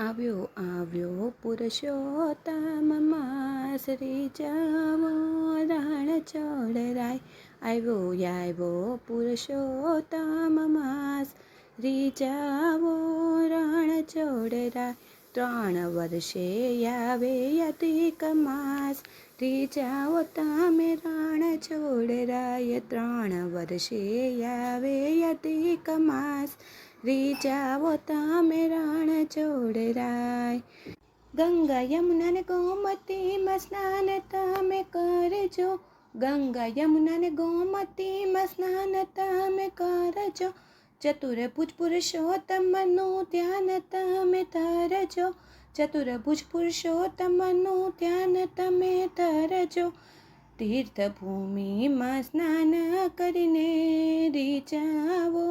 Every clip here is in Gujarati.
આવ્યો આવ્યો પુરુષોત્તમ માસ રીજાવો રણ ચોડરાય. આવ્યો પુરુષોત્તમ માસ રીજાવો રણ ચોડરાય. 3 વર્ષે આવે અધિક માસ રીજાવો તમે રણ ચોડરાય. 3 વર્ષે આવે અધિક માસ રીજાવો તમે રણ ચોડરાય. ગંગા યમુના ને ગોમતીમાં સ્નાન તમે કરજો. ગંગા યમુના ને ગોમતીમાં સ્નાન તમે કરજો. ચતુર્ભુજ પુરુષોત્તમનું ધ્યાન તમે ધરજો. ચતુર્ભુજ પુરુષોત્તમનું ધ્યાન તમે ધરજો. તીર્થભૂમિમાં સ્નાન કરીને રીજાવો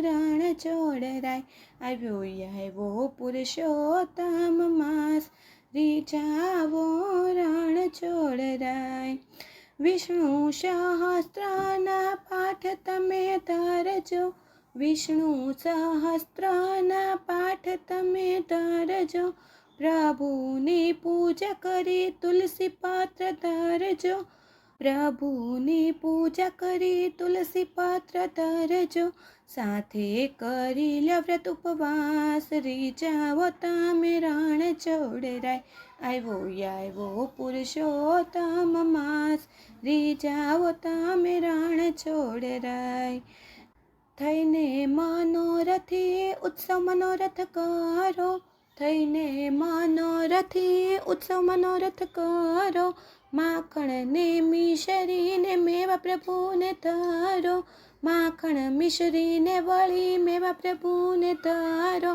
રણ ચોડરાય. આવ્યો પુરુષોત્તમ માસ રીજાવો રણ ચોડરાય. વિષ્ણુ સહસ્ત્રના પાઠ તમે ધરજો. વિષ્ણુ સહસ્ત્રના પાઠ તમે ધરજો. પ્રભુની પૂજા કરી તુલસી પાત્ર ધરજો. પ્રભુની પૂજા કરી તુલસી પાત્ર ધરજો. સાથે કરી લ્યો વ્રત ઉપવાસ રીજાવો તમે રણ ચોડરાય. આવ્યો પુરુષોત્તમ માસ રીજાવો તમે રણ ચોડરાય. થઈને મનોરથી ઉત્સવ મનોરથ કરો. થઈને મનોરથી ઉત્સવ મનોરથ કરો. માખણને મિશ્રીને મેવા પ્રભુને ધરો. માખણ મિશ્રીને વળી મેવા પ્રભુને ધરો.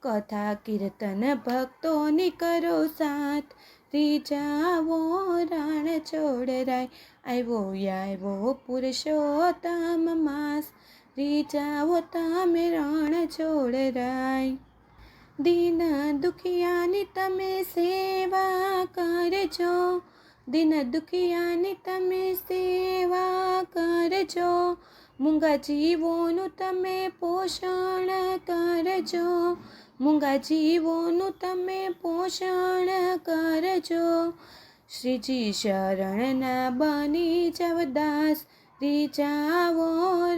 કથા કીર્તન ભક્તોની કરો સાથ રીજાવો રણ ચોડરાય. આવ્યો પુરુષોત્તમ માસ રીજાવો તમે રણ ચોડરાય. દીન દુખિયાની તમે સેવા કરજો. દીન દુખિયાની તમે સેવા કરજો. મૂંગા જીવોનું તમે પોષણ કરજો. મૂંગા જીવોનું તમે પોષણ કરજો. શ્રીજી શરણના બની જાવ દાસ રીજાવો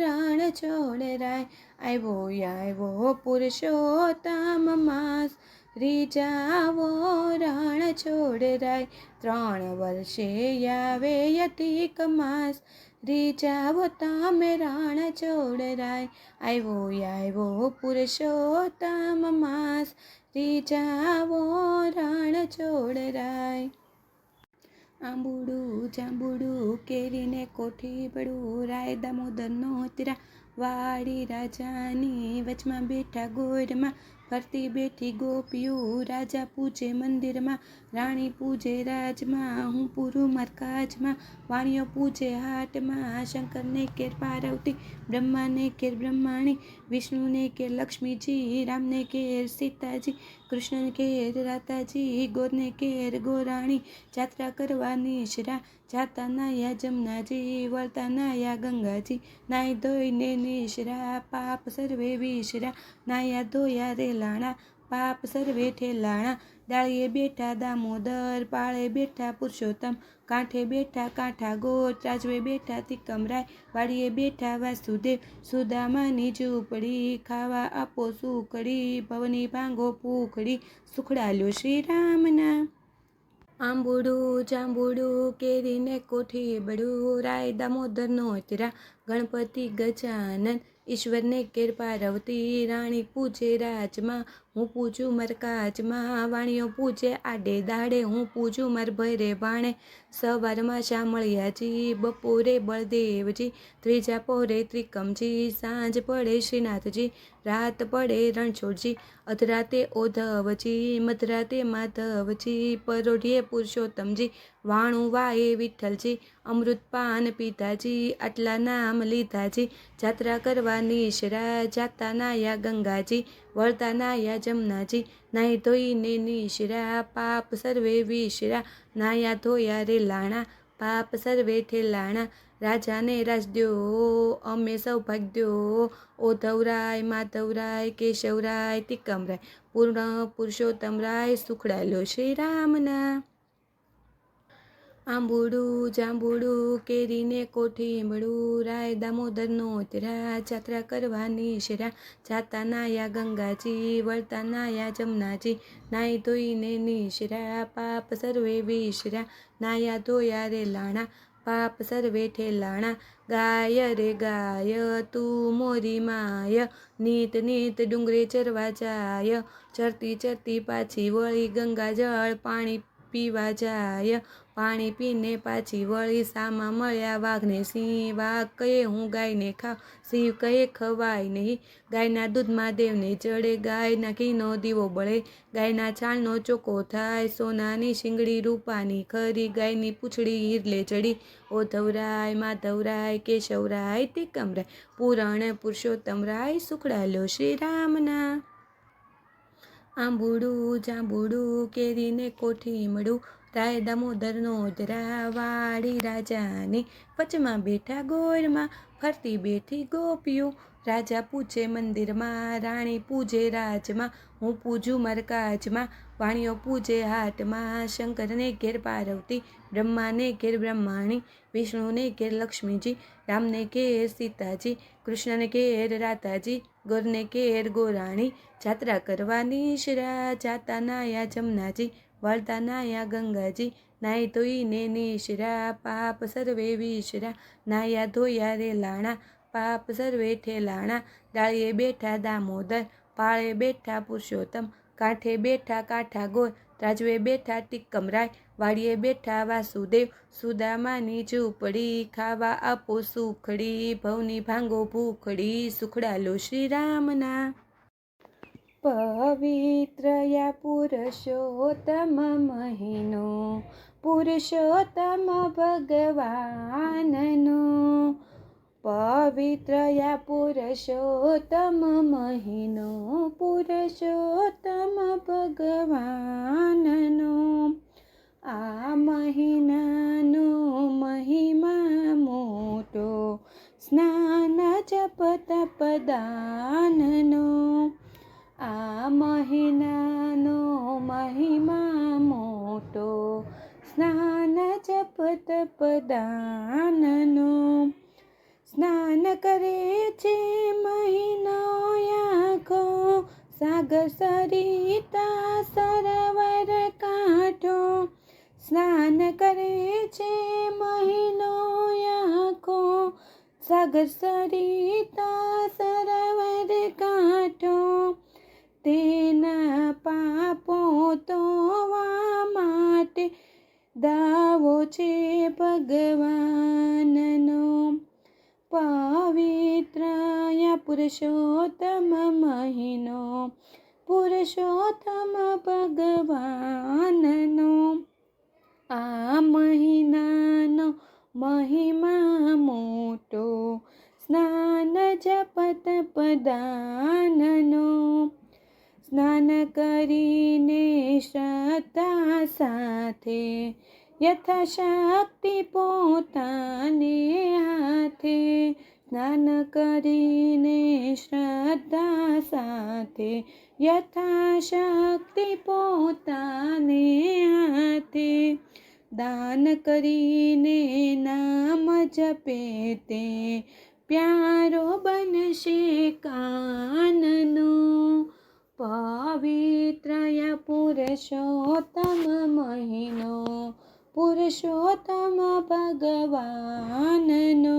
રણ ચોડરાય. આવ્યો પુરુષોત્તમ માસ રીજાવો રણ ચોડરાય. 3 વર્ષે આવે અધિક માસ રીજાવો તમે રણ ચોડરાય. આવ્યો પુરુષોત્તમ માસ રીજાવો રણ ચોડરાય. આંબુડું જાંબુડું કેરીને કોઠી બડું રાય દામોદરનો તીરા વાડી રાજાની વચમાં બેઠા ગોરમાં ફરતી બેઠી ગોપીઓ. રાજા પૂજે મંદિરમાં રાણી પૂજે રાજમાં. હું પૂરું મારકાજમાં વાણીઓ પૂજે હાટમાં. શંકરને કેર પાર્વતી બ્રહ્માને કેર બ્રહ્માણી. વિષ્ણુને કેર લક્ષ્મીજી રામને કેર સીતાજી. કૃષ્ણને કેર રાધાજી ગોરને કેર ગોરાણી. જાત્રા કરવાની શરા જાતા નાયા જમનાજી વળતા નાયા ગંગાજી. નાય ધોઈને નિશરા પાપ સર્વે વિશરા. નાયા ધોયા રે લાણા પાપ સર્વે ઠેલાણા. ડાળીએ બેઠા દામોદર પાળે બેઠા પુરુષોત્તમ. કાંઠે બેઠા કાંઠા ગોટ રાજવે બેઠા તિકમરાય. વાડીએ બેઠા વાસુદેવ સુદામાની ઝૂંપડી. ખાવા આપો સુખડી ભવની ભાંગો પૂખડી. સુખડાલ્યો શ્રી રામના. આંબુડું જાંબુડું કેરીને કોઠી બડું રાય દામોદરનો તીરા. ગણપતિ ગજાનન ઈશ્વરને કેર પાર્વતી. રાણી પૂજે રાજમાં હું પૂજું માર કાચમાં. વાણીઓ પૂજે આડે દાડે હું પૂજું માર ભયરે ભાણે. સવારમાં શામળિયાજી બપોરે બળદેવજી. ત્રીજા પહોરે ત્રિકમજી. સાંજ પડે શ્રીનાથજી. રાત પડે રણછોડજી. અધરાતે ઓધવજી મધરાતે માધવજી. પરોઢિયે પુરુષોત્તમજી વાણું વાએ વિઠ્ઠલજી. અમૃતપાન પીતાજી આટલા નામ લીધાજી. જાત્રા કરવા નિશરા જાતા નાયા ગંગાજી. વળતા નાયા જમનાજી. નાહી ધોઈને નિશરા પાપ સર્વે વિશરા. નાયા ધોયા રે લાણા પાપ સર્વે ઠેલાણા. રાજાને રાજ દ્યો અમે સૌભાગ્યો ઓધવરાય માધવરાય કેશવરાય તિકમરાય પૂર્ણ પુરુષોત્તમરાય સુખડા લ્યો શ્રી રામના આંબુડું જાંબુડું કેરીને કોઠીમડું રાય દામોદરનો તેરા જાત્રા કરવાની શેરા જાતા નાયા ગંગાજી વળતા નાયા જમનાજી નાઈ ધોઈને નિશરા પાપ સર્વે વિશરા નાયા ધોયા રે લાણા પાપ સર્વે ઠેલાણા ગાય રે ગાય તું મોરી માય નીત નીત ડુંગરે ચરવા જાય ચરતી ચરતી પાછી વળી ગંગા જળ પાણી પીવા જાય પાણી પીને પાછી વળી સામા મળ્યા વાઘને સિંહ વાઘ કહે હું ગાયને ખાવ સિંહ કહે ખવાય નહીં ગાયના દૂધમાં દેવને જડે ગાયના ઘીનો દીવો બળે ગાયના છાણનો ચોખ્ખો થાય સોનાની શીંગડી રૂપાની ખરી ગાયની પૂંછડી હિરલે ચડી ઓધવરાય માધવરાય કેશવરાય તિકમરાય પુરાણ પુરુષોત્તમરાય સુખડા લ્યો શ્રી રામના આંબુડું જાંબુડું કેરીને કોઠીમડું રાય દામોદરનો દરા વાડી રાજાની વચમાં બેઠા ગોરમાં ફરતી બેઠી ગોપીઓ રાજા પૂછે મંદિરમાં રાણી પૂજે રાજમાં હું પૂજું મરકાજમાં વાણીઓ પૂજે હાટમાં શંકરને ઘેર પાર્વતી બ્રહ્માને ઘેર બ્રહ્માણી વિષ્ણુને ઘેર લક્ષ્મીજી રામને ઘેર સીતાજી કૃષ્ણને ઘેર રાધાજી ગોરને ઘેર ગોરાણી જાત્રા કરવાની શરા જાતા નાયા જમનાજી વળતા નાયા ગંગાજી નાઈ ધોઈને નિશરા પાપ સર્વે વિશરા નાયા ધોયા રે લાણા પાપ સર્વે ઠેલાણા ડાળીએ બેઠા દામોદર પાળે બેઠા પુરુષોત્તમ કાંઠે બેઠા કાંઠા ગોર રાજવે બેઠા ટિકમરાય વાડીએ બેઠા વાસુદેવ સુદામાની ઝૂંપડી ખાવા આપો સુખડી ભવની ભાંગો ભૂખડી સુખડા લો શ્રી રામના પવિત્રયા પુરુષોત્તમ મહિનો પુરુષોત્તમ ભગવાનનો પવિત્રયા પુરુષોત્તમ મહિનો પુરુષોત્તમ ભગવાનનો આ મહિનાનો મહિમા મોટો સ્નાન જપ તપદાનનો આ મહિનાનો મહિમા મોટો સ્નાન જપ તપદાનનો સ્નાન કરે છે મહિનો આખો સાગર સરિતા સરોવર કાંઠો સ્નાન કરે છે મહિનો આખો સાગર સરિતા સરોવર કાંઠો તેના પાપો ધોવા માટે દાવો છે ભગવાનનો પવિત્રયા પુરુષોત્તમ મહિનો પુરુષોત્તમ ભગવાનનો આ મહિનાનો મહિમા મોટો સ્નાન જપ તપદાનનો સ્નાન કરીને શ્રદ્ધા સાથે યથાશક્તિ પોતાને હાથે સ્નાન કરીને શ્રદ્ધા સાથે યથાશક્તિ પોતાને હાથે દાન કરીને નામ જપે તે પ્યારો બનશે કાનનો પવિત્રયા પુરુષોત્તમ મહિનો પુરુષોત્તમ ભગવાનનો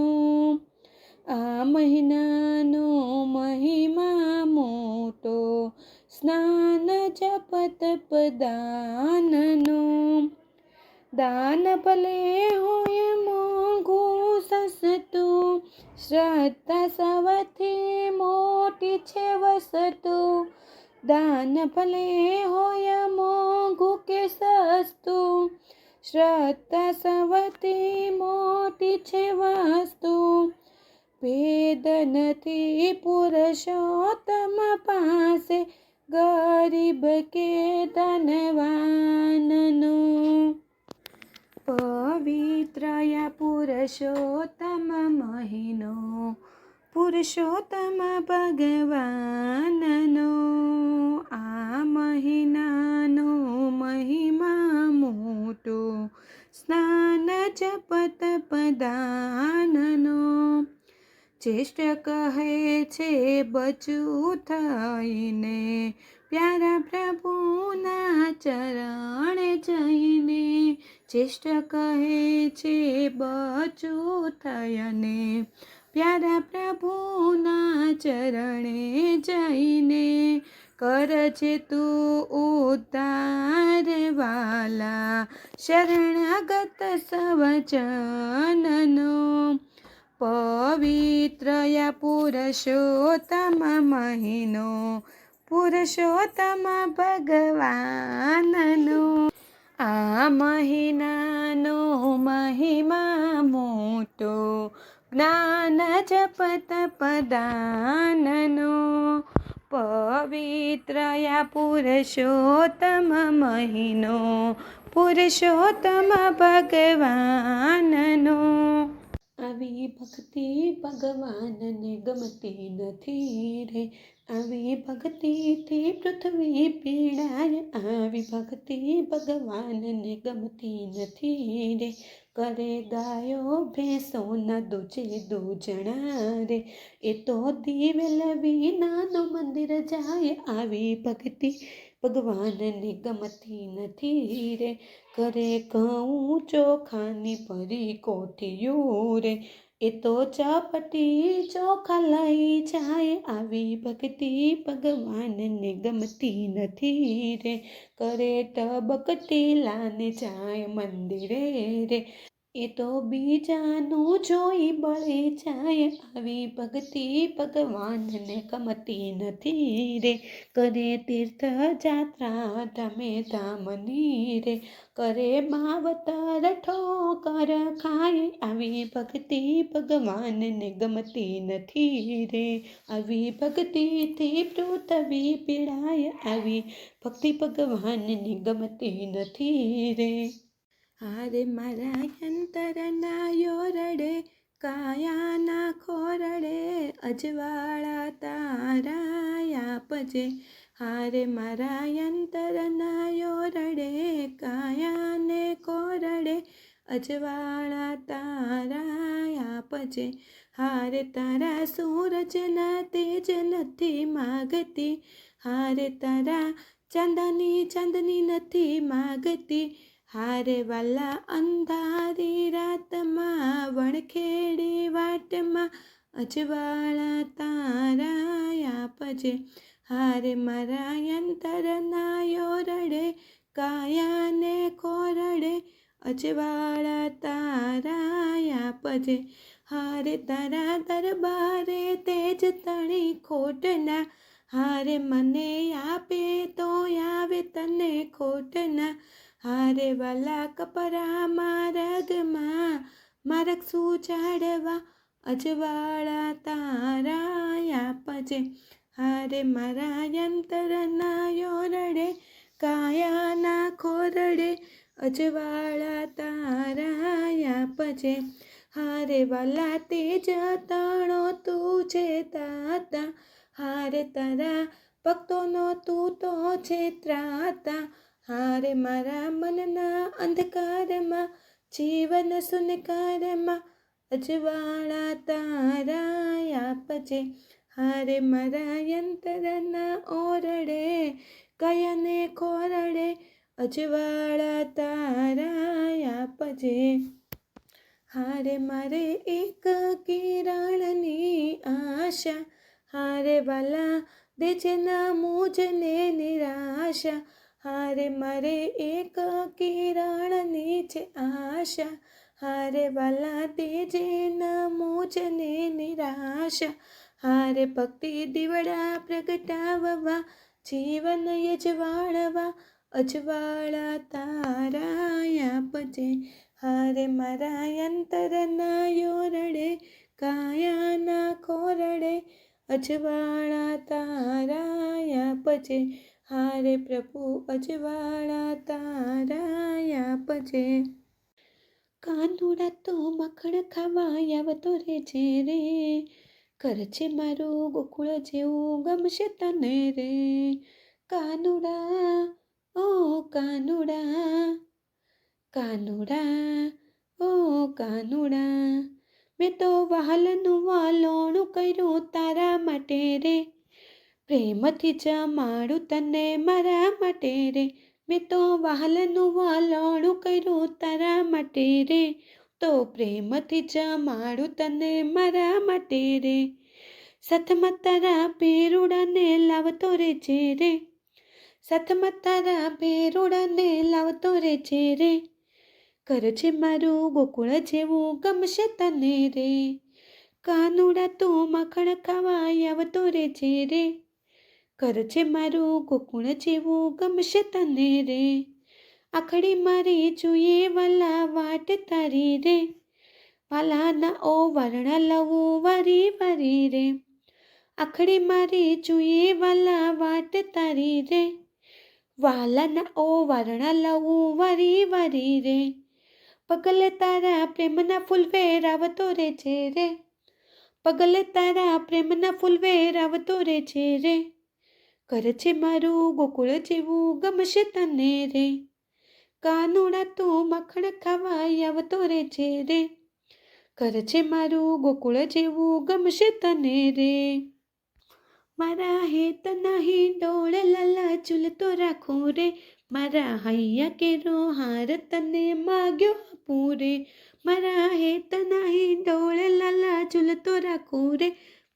આ મહિનાનો મહિમા મોટો સ્નાન જપ તપદાનનો દાન ભલે હોય મોંઘું સસ્તું શ્રદ્ધા સૌથી મોટી છે વસ્તુ દાન ભલે હોય મોંઘું કે સસ્તું શ્રદ્ધા સૌથી મોટી છે વસ્તુ ભેદ નથી પુરુષોત્તમ પાસે ગરીબ કે ધનવાનનો પવિત્રયા પુરુષોત્તમ મહિનો, પુરુષોત્તમ ભગવાનનો. આ મહિનાનો મહિમા મોટો, સ્નાન જપત પદાનનો. જ્યેષ્ઠ કહે છે બચું થઈને, પ્યારા પ્રભુના ચરણ જઈને. જ્યેષ્ઠ કહે છે બચું થઈને, પ્યારા પ્રભુના ચરણે જઈને. કરજે તું ઉદ્ધાર વાલા, શરણાગત સવજનનો. પવિત્રયા પુરુષોત્તમ મહિનો, પુરુષોત્તમ ભગવાનનો. આ મહિનાનો મહિમા મોટો, જ્ઞાન જપત પદાનનો. પવિત્રયા પુરુષોત્તમ મહિનો, પુરુષોત્તમ ભગવાનનો. આવી ભક્તિ ભગવાનને ગમતી નથી રે, આવી ભક્તિથી પૃથ્વી પીડાય. આવી ભક્તિ ભગવાનને ગમતી નથી રે, કરે ગાયો ભેંસોના દૂજે દૂજણા રે. એ તો દિવેલ વિનાનું મંદિર જાય. આવી ભક્તિ ભગવાનને ગમતી નથી રે, કરે ઘઉં ચોખાની ભરી કોઠિયું રે. એ તો ચપટી ચોખા લઈ જાય. આવી ભક્તિ ભગવાનને ગમતી નથી રે, કરે ટબકટી લાને જાય મંદિરે રે. એ તો બીજાનું જોઈ બળી જાય. આવી ભક્તિ ભગવાનને ગમતી નથી રે, કરે તીર્થ જાત્રા ધામે ધામની રે. કરે માવતર ઠોકર ખાય. આવી ભક્તિ ભગવાનને ગમતી નથી રે, આવી ભક્તિથી પૃથ્વી પીડાય. આવી ભક્તિ ભગવાનને ગમતી નથી રે. હારે મારા અંતરના યોરડે, કાયાના ખોરડે, અજવાળા તારા આપજે. હારે મારા અંતરના યોરડે, કાયાને ખોરડે, અજવાળા તારા આપજે. હારે તારા સૂરજના તેજ નથી માગતી, હારે તારા ચાંદની નથી માગતી. હારે વાલા અંધારી રાતમાં, વણખેડી વાટમાં, અજવાળા તારા આપજે. હારે મારા અંતરના યોરડે, કાયાને ખોરડે, અજવાળા તારા આપજે. હારે તારા દરબારે તેજ તણી ખોટના, હારે મને આપે તો આવે તને ખોટના. હારે વાલા કપરા મારગમાં, મારગ સુજાડવા, અજવાળા તારા આપજે. હારે મારા અંતરના યોરડે, કાયાના ખોરડે, અજવાળા તારા આપજે. હારે વાલા તેજ તાણો તું છે તાતા, હારે તારા ભક્તોનો તું તો છે ત્રાતા. હારે મારા મનના અંધકારમાં, જીવન સુનકારમાં, અજવાળા તારા આપજે. હારે મારા અંતરના ઓરડે, કયાને ખોરડે, અજવાળા તારા આપજે. હારે મારે એક કિરણની આશા, હારે વાલા દેજે ના મુજને નિરાશા. હારે મારે એક કિરણની છે આશા, હારે વાલા દેજે ના મુજને નિરાશા. હારે ભક્તિ દીવડા પ્રગટાવવા, જીવન યજવાળવા, અજવાળા તારા આપજે. હારે મારા અંતરના યોરડે, કાયાના ખોરડે, અજવાળા તારા આપજે. હારે પ્રભુ અજવાળા તારા આપજે. કાનુડા તો મખણ ખાવા આવતો રે છે રે, ઘર છે મારું ગોકુળ જેવું ગમશે તને રે. કાનુડા ઓ કાનુડા, કાનુડા ઓ કાનુડા, મેં તો વહાલનું વાલોણું કર્યું તારા માટે રે, પ્રેમથી જમાડું તને મારા માટે રે. મેં તો વહાલનું વાલોણું કર્યું તારા માટે રે, તો પ્રેમથી જમાડું તને મારા માટે રે. સાથમાં તારા ભેરુડાને લાવતો રે છે રે, સાથમાં તારા ભેરુડાને લાવતો રે છે રે, ઘર છે મારું ગોકુળ જેવું ગમશે તને રે. કાનુડા તું માખણ ખાવા આવતો રે છે રે, ઘર છે મારું ગોકુળ જેવું ગમશે તને રે. આખડી મારી જોઈએ વાલા વાટ તારી રે, વાલાના ઓ વરણા લવું વારી વારી રે. આખડી મારી જોઈએ વાલા વાટ તારી રે, વાલાના ઓ વરણા લવું વારી વારી રે. પગલે તારા પ્રેમના ફૂલ વેરાવતો રે છે રે, પગલે તારા પ્રેમના ફૂલ વેરાવતો રે છે રે, ઘર છે મારું ગોકુળ જેવું ગમશે તને રે. કાનુડા તું મખણ ખાવા આવતો રે છે રે, ઘર છે મારું ગોકુળ જેવું ગમશે તને રે. મારા હેત નહીં ડોળ લાલા ઝૂલતો રાખું રે, મારા હૈયા કેરો હાર તને માગ્યો આપું રે. મારા હેત નહીં ડોળ લાલા ઝૂલતો રાખું રે,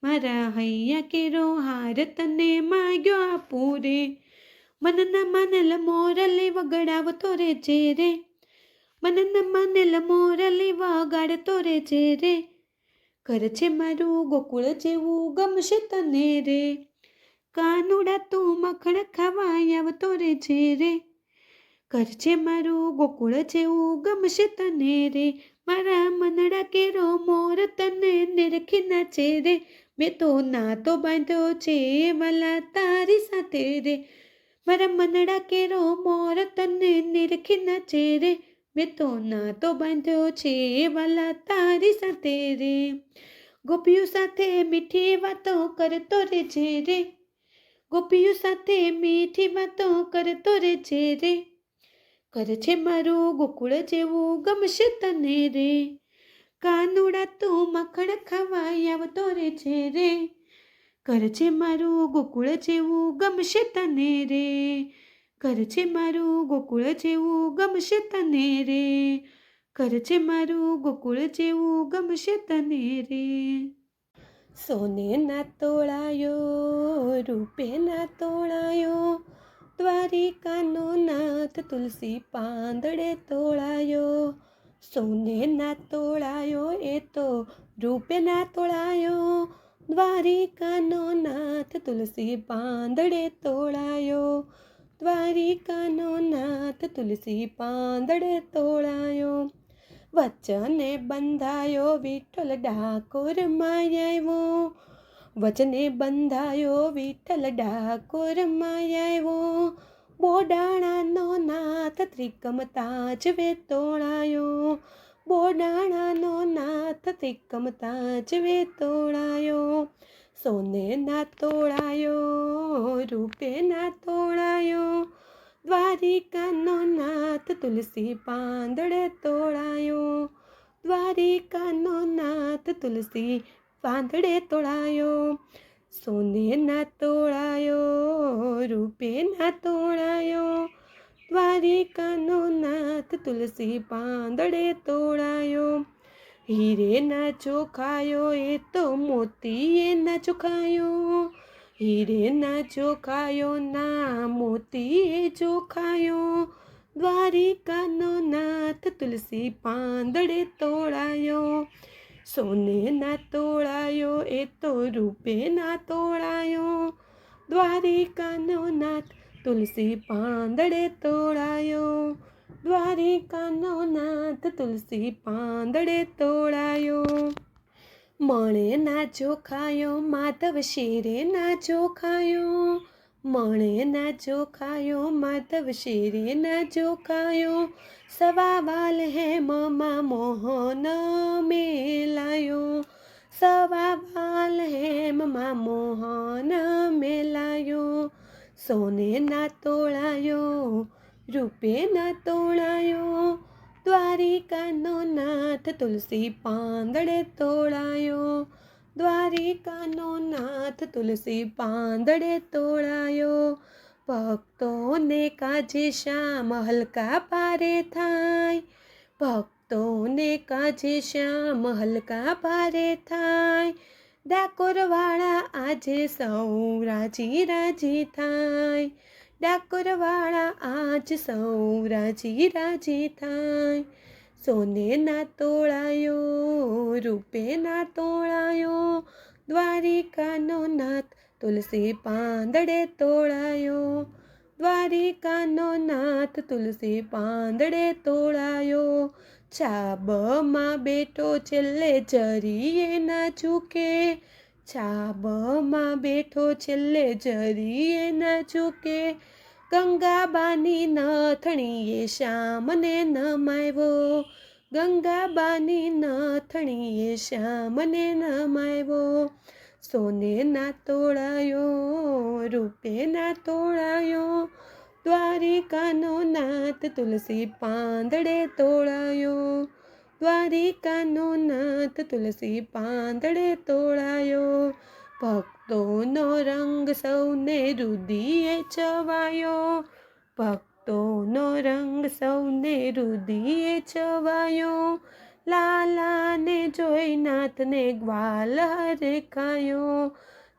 મારા હૈયા કેરો હાર તને માગ્યો આપું રે. મનના માનેલ મોરલી વગડાવતો રે છે રે, મનના માનેલ મોરલી વગાડતો રે છે રે, ઘર છે મારું ગોકુળ જેવું ગમશે તને રે. કાનુડા તું મખણ ખાવા આવતો રે છે રે, ઘર છે મારું ગોકુળ જેવું ગમશે તને રે. મારા મનડા કેરો મોર તને નિરખી નાચે રે, મેં તો નાતો બાંધ્યો છે વાલા તારી સાથે રે. મારા મનડા કેરો મોર તને નિરખી નાચે રે, મેં તો નાતો બાંધ્યો છે વાલા તારી સાથે રે. ગોપીઓ સાથે મીઠી વાતો કરતો રે છે રે, ગોપીઓ સાથે મીઠી વાતો કરતો રે છે રે, ઘર છે મારું ગોકુળ જેવું ગમશે તને રે. કાનુડા તું મખણ ખાવા આવતો રે છે રે, ઘર છે મારું ગોકુળ જેવું ગમશે તને રે. ઘર છે મારું ગોકુળ જેવું ગમશે તને રે, ઘર છે મારું ગોકુળ જેવું ગમશે તને રે. સોને ના તોળાયો રૂપે ના તોળાયો, દ્વારિકાનો નાથ તુલસી પાંદડે તોળાયો. સોને ના તોળાયો એ તો રૂપે ના તોળાયો, દ્વારિકાનો નાથ તુલસી પાંદડે તોળાયો. દ્વારિકાનો નાથ તુલસી પાંદડે તોળાયો. વચને બંધાયો વિઠ્ઠલ ડાકોર માયાવો, વચને બંધાયો વિઠ્ઠલ ડાકોર માયાવો. બોડાણાનો નાથ ત્રિકમ તાજવે તોળાયો, બોડાણાનો નાથ ત્રિકમ તાજવે તોળાયો. સોને ના તોળાયો રૂપે ના તોળાયો, દ્વારિકાનો નાથ તુલસી પાંદડે તોળાયો. દ્વારિકાનો નાથ તુલસી પાંદડે તોળાયો. સોને ના તોળાયો રૂપે ના તોળાયો, દ્વારિકાનો નાથ તુલસી પાંદડે તોળાયો. હીરે ના ચોખાયો એ તો મોતીએ ના ચોખાયો, હીરે ના ચોખાયો ના મોતીએ ચોખાયો. દ્વારિકાનો નાથ તુલસી પાંદડે તોળાયો. સોને ના તોળાયો એ તો રૂપે ના તોળાયો, દ્વારિકાનો નાથ તુલસી પાંદડે તોળાયો. દ્વારિકાનો નાથ તુલસી પાંદડે તોળાયો. મણે ના ચોખાયો માધવ શેરે ના ચોખાયો, મણે ના જોખાયો માધવ શેરે ના જોખાયો સવા વાલ હેમમાં મોહન મેલાયો સવા વાલ હેમમાં મોહન મેલાયો સોને ના તોળાયો રૂપે ના તોળાયો દ્વારિકાનો નાથ તુલસી પાંદડે તોળાયો દ્વારિકાનો નાથ તુલસી પાંદડે તોળાયો ભક્તોને કાજે શ્યામ હલકા પારે થાય ભક્તોને કાજે શ્યામ હલકા પારે થાય ડાકોરવાળા આજે સૌ રાજી રાજી થાય ડાકોરવાળા આજ સૌ રાજી રાજી થાય સોને ના તોળાયો રૂપે ના તોળાયો દ્વારિકાનો નાથ તુલસી પાંદડે તોળાયો દ્વારિકાનો નાથ તુલસી પાંદડે તોળાયો છાબમાં બેઠો છેલ્લે જરીએ ના ઝૂકે છાબમાં બેઠો છેલ્લે જરીએ ના ઝૂકે ગંગાબાની નથણીએ શ્યામને નમાવ્યો ગંગાબાની નથણીએ શ્યામને નમાવ્યો સોને ના તોળાયો રૂપે ના તોળાયો દ્વારિકાનો નાથ તુલસી પાંદડે તોળાયો દ્વારિકાનો નાથ તુલસી પાંદડે તોળાયો ભક્તોનો રંગ સૌને રુદિએ છવાયો ભક્તોનો રંગ સૌને રુદિએ છવાયો લાલાને જોઈ નાથને ગ્વાલ હરખાયો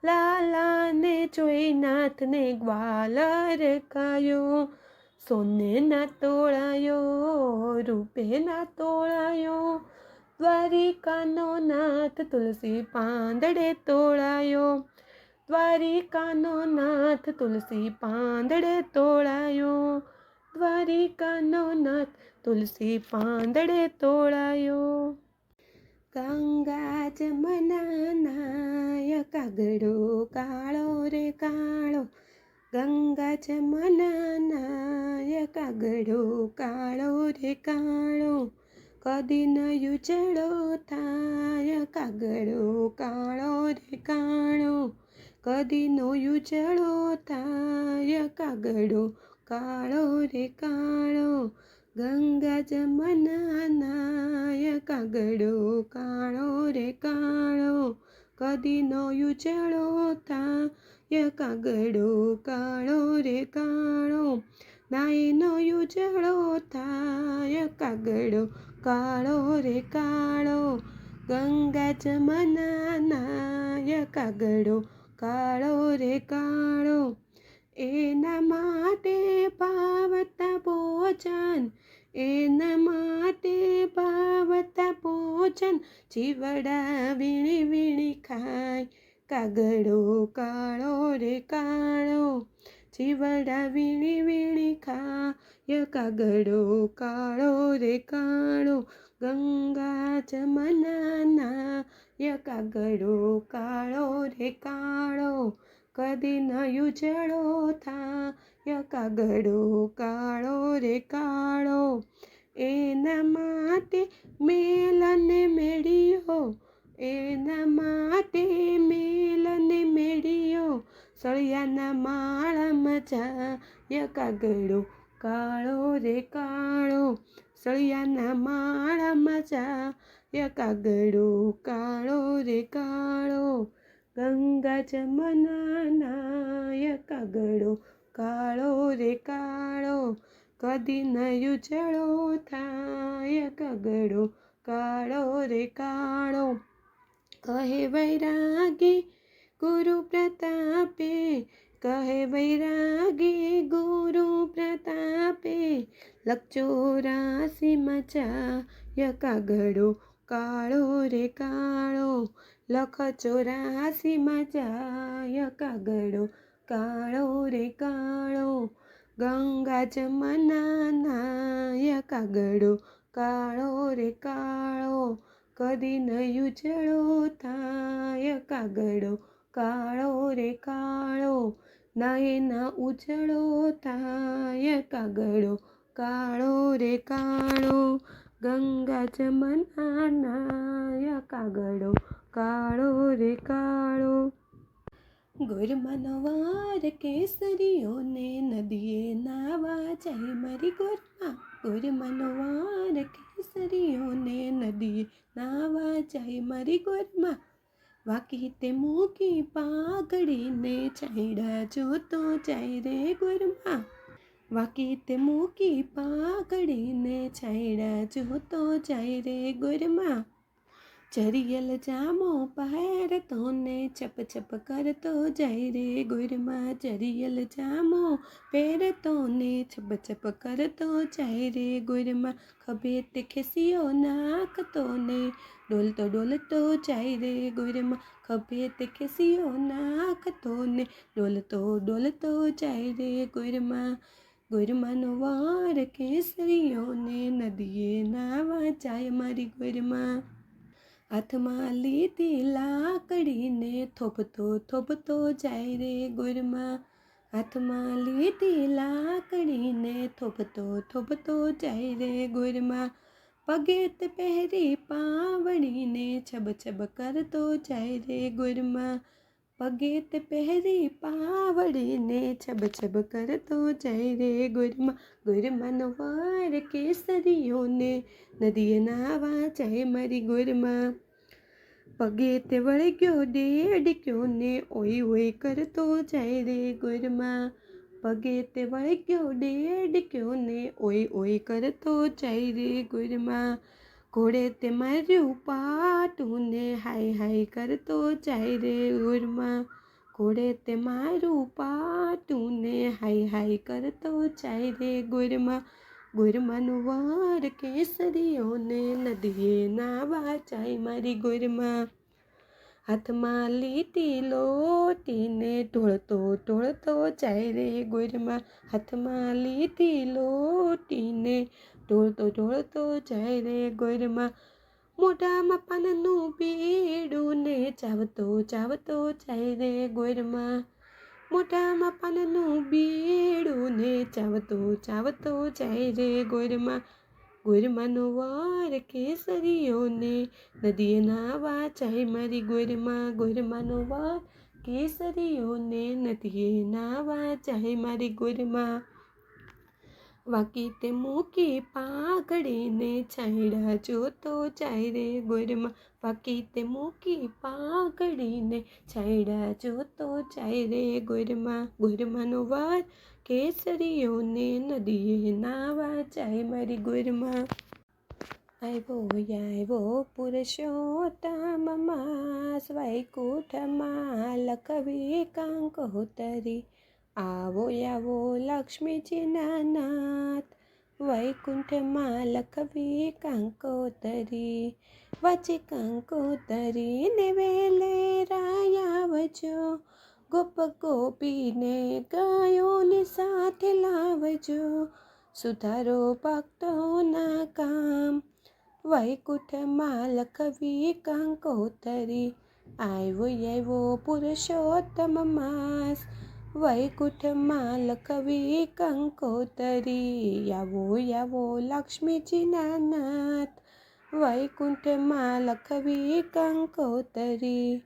લાલાને જોઈ નાથને ગ્વાલ હરખાયો સોને ના તોળાયો રૂપે ના તોળાયો દ્વારિકાનો નાથ તુલસી પાંદડે તોળાયો દ્વારિકાનો નાથ તુલસી પાંદડે તોળાયો દ્વારિકાનો નાથ તુલસી પાંદડે તોળાયો ગંગા જમના નાય કાગડો કાળો રે કાળો ગંગા જમના નાય કાગડો કાળો રે કાળો કદી ન ઉજળો થાય કાગડો કાળો રે કાળો કદી નો ઉજળો થાય કાગડો કાળો રે કાળો ગંગા જમના નાય કાગડો કાળો રે કાળો કદી નો ઉજળો થાય કાગડો કાળો રે કાળો નાય નો ઉજળો થાય કાગડો કાળો રે કાળો ગંગા જમના નાય કાગડો કાળો રે કાળો એના માટે ભાવતા ભોજન એના માટે ભાવતા ભોજન જીવડા વીણી વીણી ખાય કાગડો કાળો રે કાળો જીવડા વીણી વીણી ખાય કાગડો કાળો રે કાળો ગંગા જમના નાય કાગડો કાળો રે કાળો કદી ન ઉજળો થાય કાગડો કાળો રે કાળો એના માટે મેલને મેળ્યો એના માટે મેલને મેળ્યો સળિયાના માળામાં જાય કાગડો કાળો રે કાળો સળિયાના માળામાં જાય કાગડો કાળો રે કાળો ગંગા જમના નાય કાગડો કાળો રે કાળો કદી ન ઉજળો થાય કાગડો કાળો રે કાળો કહે વૈરાગી ગુરુ પ્રતાપે કહે વૈરાગી ગુરુ પ્રતાપે લખ 84 જાય કાગડો કાળો રે કાળો લખ 84 જાય કાગડો કાળો રે કાળો ગંગા જમના નાય કાગડો કાળો રે કાળો કદી ન ઉજળો થાય કાગડો કાળો રે કાળો નયન ઉજળો થાય કાગડો કાળો રે કાળો, ગંગા જમના નાય કાગડો કાળો રે કાળો. ગોરમાનો વાર કેસરીઓ ને નદીએ નાવા જાય મારી ગોરમા. ગોરમાનો વાર કેસરીઓ ને નદીએ નાવા જાય મારી ગોરમા. વાકી તે મૂકી પાઘડીને ચાયડા જોતો જાય રે ગોરમા. વાકી તે મૂકી પાઘડીને ચાયડા જોતો જાય રે ગોરમા. ચરિયલ જામો પહેરતો ને ચપ ચપ કરતો જાય રે ગોરમા. ચરિયલ જામો પહેરતો ને ચપ ચપ કરતો જાય રે ગોરમા. ખભે તે ખેસિયો નાખતો ને ડોલતો જાય રે ગોરમા. ખભે તે ખેસિયો નાખતો ને ડોલતો જાય રે ગોરમા. ગોરમાનો વાર કેસરીઓ ને નદીએ નાવા જાય મારી ગોરમા. હાથમાં લીધી લાકડીને થોભતો જાય રે ગોરમા. હાથમાં લીધી લાકડીને થોભતો જાય રે ગોરમા. પગે તે પહેરી પાવડીને છબ કરતો જાય રે ગોરમા. પગે તે પહેરી પાવડીને છબ કરતો જાય રે ગોરમા. ગોરમાનો વાર કેસરીઓ ને નદીએ નાવા જાય મારી ગોરમા. પગે તે વળગ્યો દેડક્યો ને ઓય કરતો જાય રે ગોરમા. પગે તે વળગ્યો દેડક્યો ને ઓય કરતો જાય રે ગોરમા. ઘોડે તે માર્યું પાટું ને હાય કરતો જાય રે ગોરમા. ઘોડે તે મારું પાટું ને હાય કરતો જાય રે ગોરમા. ગોરમાનો વાર કેસરીઓ ને નદીએ નાવા જાય મારી ગોરમા. હાથમાં લીધી લોટીને ઢોળતો જાય રે ગોરમા. હાથમાં લીધી લોટીને ઢોળતો જાય રે ગોરમા. મોઢામાં પાનનું બીડું ને ચાવતો જાય રે ગોરમા. મોઢામાં પાનનું બીડું ને ચાવતો જાય રે ગોરમા. ગોરમાનો વાર કેસરીઓ ને નદીએ નાવા જાય મારી ગોરમા. ગોરમાનો વાર કેસરીઓ ને નદીએ નાવા જાય મારી ગોરમા. વાકી તે મૂકી પાઘડીને ચાયડા જોતો જાય રે ગોરમા. વાકી તે મૂકી પાઘડીને ચાયડા જોતો જાય રે ગોરમા. ગોરમાનો વાર કેસરીઓ ને નદીએ નાવા જાય મારી ગોરમા. આવ્યો પુરુષોત્તમ માસ, વૈકુંઠમાં લખવી કંકોતરી. આવો લક્ષ્મીજીના નાથ, વૈકુંઠમાં લખવી કંકોતરી. વાંચી કંકોતરી ને વેલે આવજો, ગોપ ગોપીને ગાયોને સાથે લાવજો. સુધારો ભક્તોના કામ, વૈકુંઠમાં લખવી કંકોતરી. આવ્યો પુરુષોત્તમ માસ, વૈકુંઠમાં લખવી કંકોતરી. આવો લક્ષ્મીજીના નાથ, વૈકુંઠમાં લખવી કંકોતરી.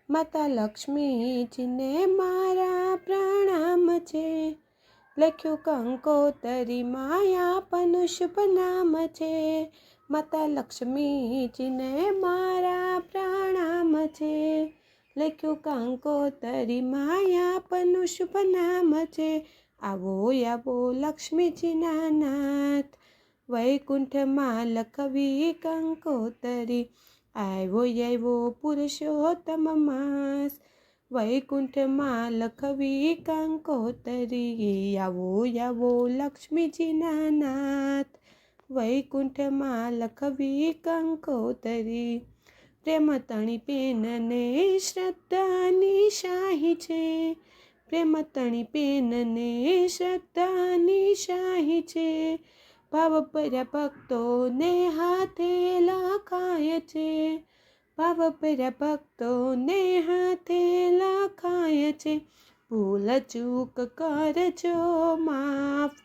માતા લક્ષ્મીજીને મારા પ્રણામ છે, લખ્યું કંકોતરીમાં આપનું શુભ નામ છે. માતા લક્ષ્મીજીને મારા પ્રણામ છે, લખ્યું કંકોતરીમાં આપનું શુભ નામ છે. આવો લક્ષ્મીજીના નાથ, વૈકુંઠમાં લખવી કંકોતરી. આવ્યો પુરુષોત્તમ માસ, વૈકુંઠમાં લખવી કંકોતરી. આવો લક્ષ્મીજીના નાથ, વૈકુંઠમાં લખવી કંકોતરી. પ્રેમ તણી પેનને શ્રદ્ધાની શાહી છે, પ્રેમ તણી પેનને શ્રદ્ધાની શાહી છે. ભાવ ભર્યા ભક્તોને હાથે લખાય છે, ભાવ ભર્યા ભક્તોને હાથે લખાય છે. ભૂલ ચૂક કરજો માફ,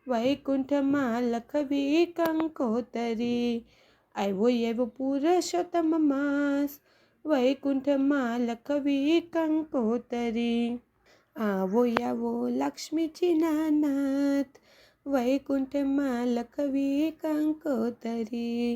વૈકુંઠમાં લખવી કંકોતરી. આવ્યો પુરુષોત્તમ માસ, વૈકુંઠમાં લખવી કંકોતરી. આવો લક્ષ્મીજીના નાથ, વૈકુંઠમાં લખવી કંકોતરી.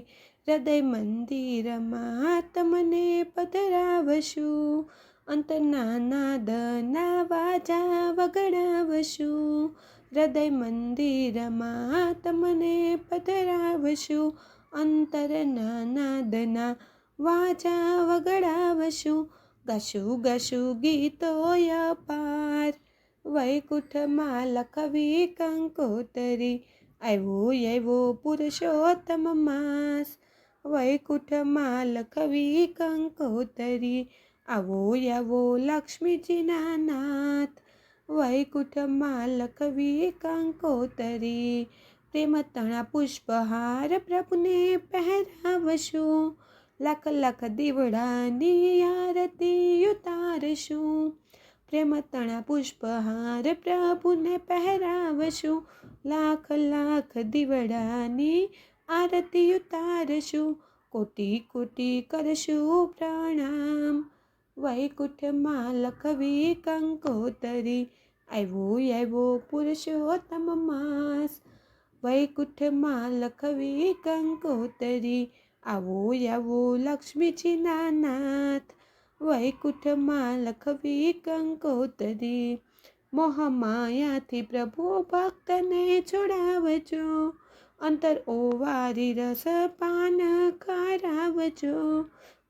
હૃદય મંદિરમાં તમને પધરાવશું, અંતરના નાદના વાજા વગડાવશું. હૃદય મંદિરમાં તમને પધરાવશું, અંતરના નાદના વાજા વગડાવશું. ગાશું ગીતો અપાર, વૈકુંઠમાં લખવી કંકોતરી. આવ્યો પુરુષોત્તમ માસ, વૈકુંઠમાં લખવી કંકોતરી. આવો લક્ષ્મીજીના નાથ, વૈકુંઠમાં લખવી કંકોતરી. પ્રેમ તણા પુષ્પહાર પ્રભુને પહેરાવશું, લાખ લાખ દીવડાની આરતી ઉતારશું. પ્રેમ તણા પુષ્પહાર પ્રભુને પહેરાવશું, લાખ લાખ દીવડાની આરતી ઉતારશું. કોટી કોટી કરશું પ્રણામ, વૈકુંઠમાં લખવી કંકોતરી. આવ્યો પુરુષોત્તમ માસ, વૈકુંઠમાં લખવી કંકોતરી. આવો લક્ષ્મીજીના નાથ, વૈકુંઠમાં લખવી કંકોતરી. મોહમાયાથી પ્રભુ ભક્તને છોડાવજો, અંતર ઓવારી રસ પાન કરાવજો.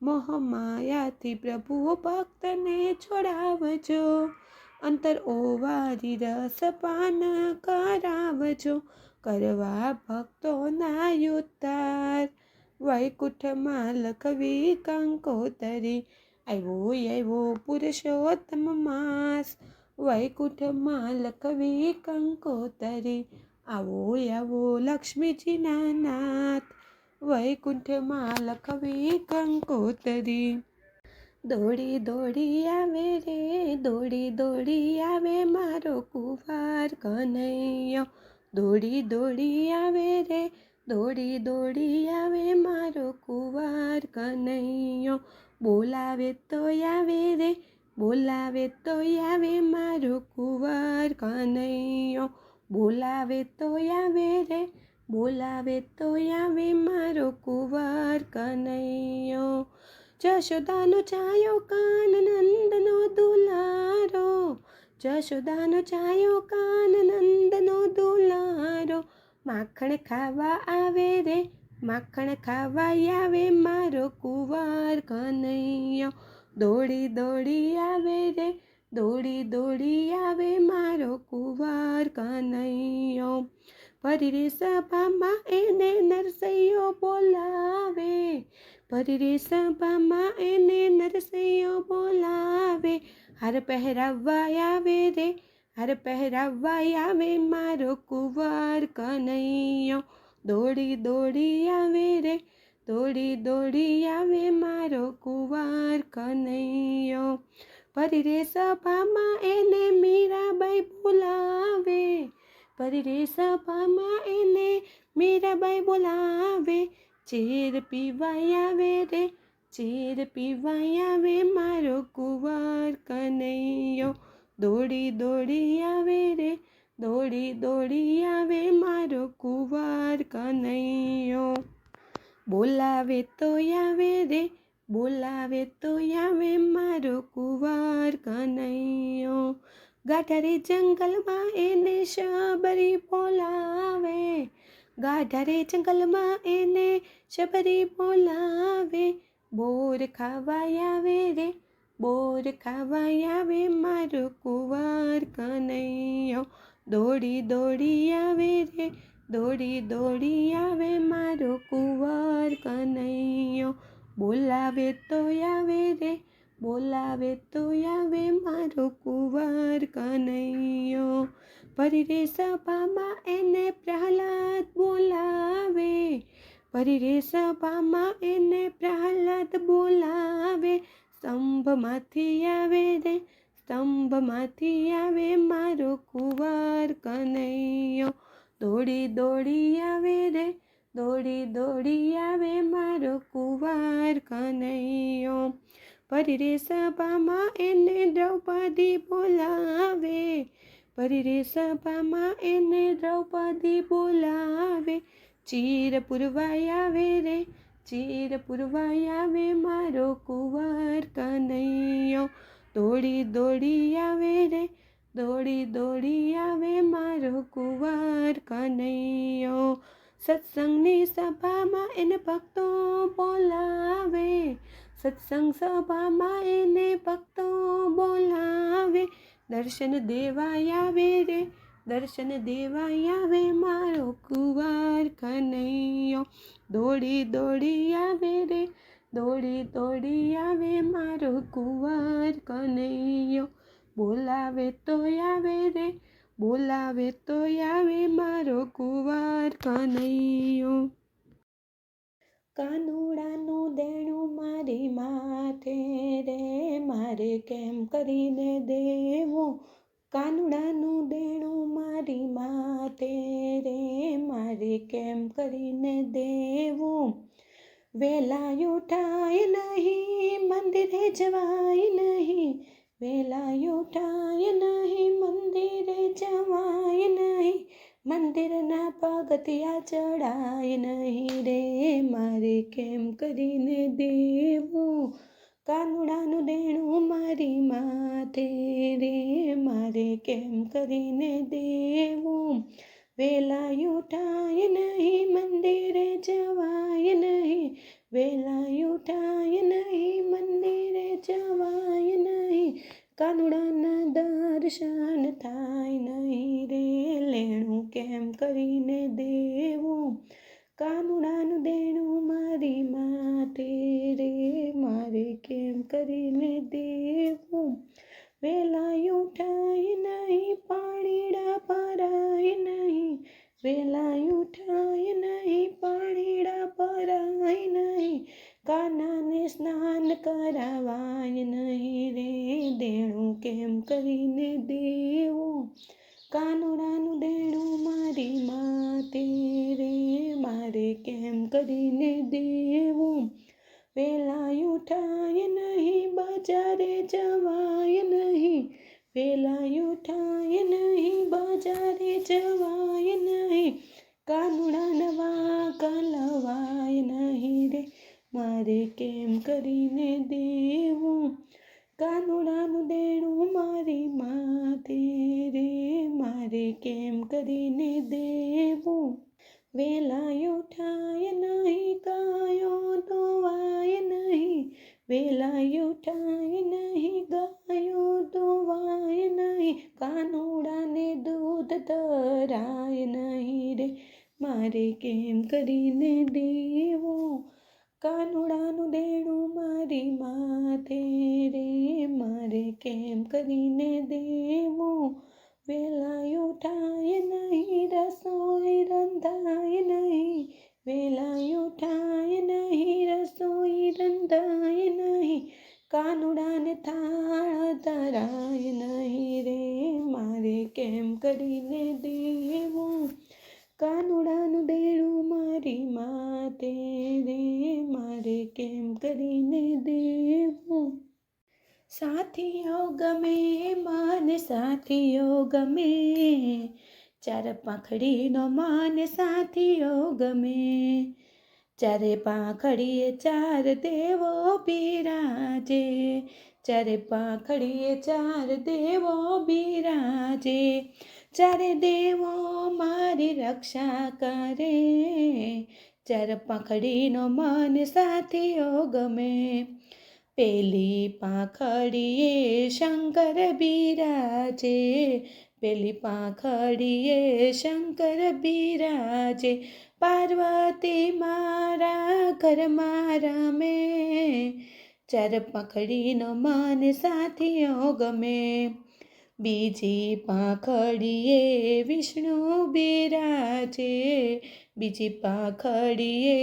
મોહમાયાથી પ્રભુ ભક્તને છોડાવજો, અંતર ઓવારી રસ પાન કરાવજો. કરવા ભક્તોના ઉદ્ધાર, વૈકુંઠમાં લખવી કંકોતરી. આવ્યો પુરુષોત્તમ માસ, વૈકુંઠમાં લખવી કંકોતરી. આવો લક્ષ્મીજીના નાથ, વૈકુંઠમાં લખવી કંકોતરી. દોડી આવે મારો કુંવાર કનૈયો. દોડી આવે રે, દોડી આવે મારો કુંવાર કનૈયો. બોલાવે તો આવે રે, બોલાવે તો આવે મારો કુંવાર કનૈયો. બોલાવે તો આવે રે, બોલાવે તો આવે મારો કુંવાર કનૈયો. જશોદાનો છાયો કાન નંદનો દુલારો, જશોદાનો છાયો કાન નંદનો દુલારો. માખણ ખાવા આવે રે, માખણ ખાવા આવે મારો કુંવાર કનૈયો. દોડી આવે રે, દોડી આવે મારો કુંવાર કનૈયો. ફરી રે સભામાં એને નરસૈયો બોલાવે, ફરી રે સભામાં એને નરસૈયો બોલાવે. હાર પહેરાવવા આવે રે, હાર પહેરાવવા આવે મારો કુંવાર કનૈયો. દોડી આવે રે, દોડી આવે મારો કુંવાર કનૈયો. ફરી રે સભામાં એને મીરાબાઈ બોલાવે, ફરી રે સભામાં એને મીરાબાઈ બોલાવે. ચેર પીવાય આવે રે, ચેર પીવાય આવે મારો કુંવાર કનૈયો. દોડી આવે રે, દોડી આવે મારો કુંવાર કનૈયો. બોલાવે તો આવે રે, બોલાવે તો આવે મારો કુંવાર કનૈયો. ગાઢા રે જંગલમાં એને શબરી બોલાવે, ગાઢા રે જંગલમાં એને શબરી બોલાવે. બોર ખાવા આવે રે, બોર ખાવા આવે મારો કુંવાર કનૈયો. દોડી આવે રે, દોડી આવે મારો કુંવાર કનૈયો. બોલાવે તો આવે રે, બોલાવે તો આવે મારો કુંવાર કનૈયો. ફરી રે સભામાં એને પ્રહલાદ બોલાવે, ફરી રે સભામાં એને પ્રહલાદ બોલાવે. સ્તંભમાંથી આવે રે, સ્તંભમાંથી આવે મારો કુંવર કનૈયો, દોડી દોડી આવે રે, દોડી દોડી આવે મારો કુંવર કનૈયો. ફરી રે સભામાં એને દ્રૌપદી બોલાવે, ફરી રે સભામાં એને દ્રૌપદી બોલાવે, ચીર પુરવાય આવે રે, ચીર પુરવાય આવે મારો કુંવર કનૈયો, દોડી દોડી આવે રે, દોડી દોડી આવે મારો કુંવર કનૈયો. સત્સંગની સભામાં એને ભક્તો બોલાવે, સત્સંગ સભામાં એને ભક્તો બોલાવે, દર્શન દેવાય આવે રે, દર્શન દેવાય આવે મારો કુંવર કનૈયો, દોડી દોડી આવે રે, દોડી દોડી આવે મારો કુંવર કનૈયો, બોલાવે તો આવે રે, બોલાવે તો આવે મારો કુંવર કનૈયો. કાનુડાનું દેણું મારી માથે રે, મારે કેમ કરીને દેવું, કાનુડાનું દેણું મારી માથે રે, મારે કેમ કરીને દેવું. વેલા ઉઠાય નહીં મંદિરે જવાય નહીં, વેલા ઉઠાય નહીં મંદિરે જવાય નહીં, મંદિરના પગથિયા ચડાય નહીં રે, મારે કેમ કરીને દેવું, કાનુડાનું દેણું મારી માથે રે, મારે કેમ કરીને દેવું. વેલા ઉઠાય નહીં મંદિરે જવાય નહીં, વેલા ઉઠાય નહીં મંદિરે જવાય નહીં, કાનુડાના દર્શન થાય નહીં રે, લેણું કેમ કરીને દેવું, કાનુડાનું દેણું મારી માથે રે, મારે કેમ કરીને દેવું. વેલા ઉઠાય નહીં પાણીડા ભરાય નહીં, વેલા ઉઠાય નહીં પાણીડા ભરાય નહીં, કાનાને સ્નાન કરાવાય નહીં રે, દેણું કેમ કરીને દેવું, કાનુડાનું દેણું મારી માથે રે, મારે કેમ કરીને દેવું. વેલા ઉઠાય નહીં બજારે જવાય નહીં, વેલા ઉઠાય નહીં બજારે જવાય નહીં, કાનુડા નવા કલવાય નહીં રે, મારે કેમ કરીને દેવું, કાનુડાનું દેણું મારી માથે રે, મારે કેમ કરીને દેવું. વેલા ઉઠાય નહીં ગાયો ધોવાય નહીં, વેલા ઉઠાય નહીં ગાયો ધોવાય નહીં, કાનુડાને દૂધ ધરાય નહીં રે, મારે કેમ કરીને દેવું, કાનુડાનું દેણું મારી માથે રે, મારે કેમ કરીને દેવું. વેલા ઉઠાય નહીં રસોઈ રંધાય નહીં, વેલા ઉઠાય નહીં રસોઈ રંધાય નહીં, કાનુડાને થાળ ધરાય નહીં રે, મારે કેમ કરીને દેવું, કાનુડાનું દેણું મારી માથે રે, મારે કેમ કરીને દેવું. સાથીઓ ગમે માન સાથીઓ ગમે, ચાર પાંખડીનો માન સાથીઓ ગમે, ચારે પાંખડીએ ચાર દેવો બિરાજે, ચારે પાંખડીએ ચાર દેવો બિરાજે, ચારે દેવો મારી રક્ષા કરે, ચાર પાંખડીનો માન સાથીઓ ગમે. પેલી પાંખડીએ શંકર બિરાજે, પેલી પાંખડીએ શંકર બિરાજે, પાર્વતી મારા ઘરમાં રમે, ચાર પાંખડીનો માન સાથીઓ ગમે. બીજી પાંખડીએ વિષ્ણુ બિરાજે, બીજી પાંખડીએ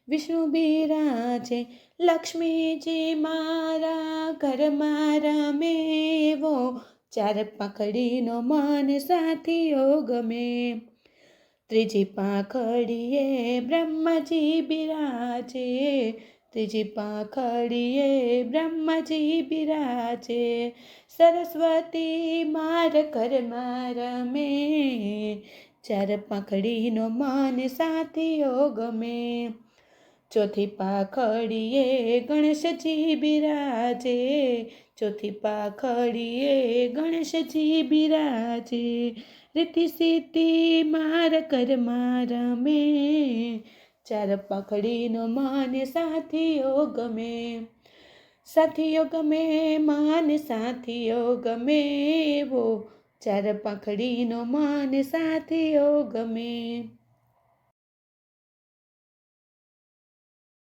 વિષ્ણુ બિરાજે લક્ષ્મીજી મારા ઘરમાં રમેવો, ચાર પાંખડીનો મન સાથીઓ ગમે. ત્રીજી પાંખડીએ બ્રહ્માજી બિરાજે, ત્રીજી પાંખડીએ બ્રહ્માજી બિરાજે, સરસ્વતી માર ઘરમાં રમે, ચાર પાંખડીનો મન સાથીઓ ગમે. ચોથી પાંખડીએ ગણેશજી બિરાજે, ચોથી પાંખડીએ ગણેશજી બિરાજે, રીતિ સિદ્ધિ માર ઘરમાં રમે, ચાર પાંખડીનો મન સાથીઓ ગમે. સાથીઓ ગમે મન સાથીઓ ગમે વો, ચાર પાંખડીનો મન સાથીઓ ગમે.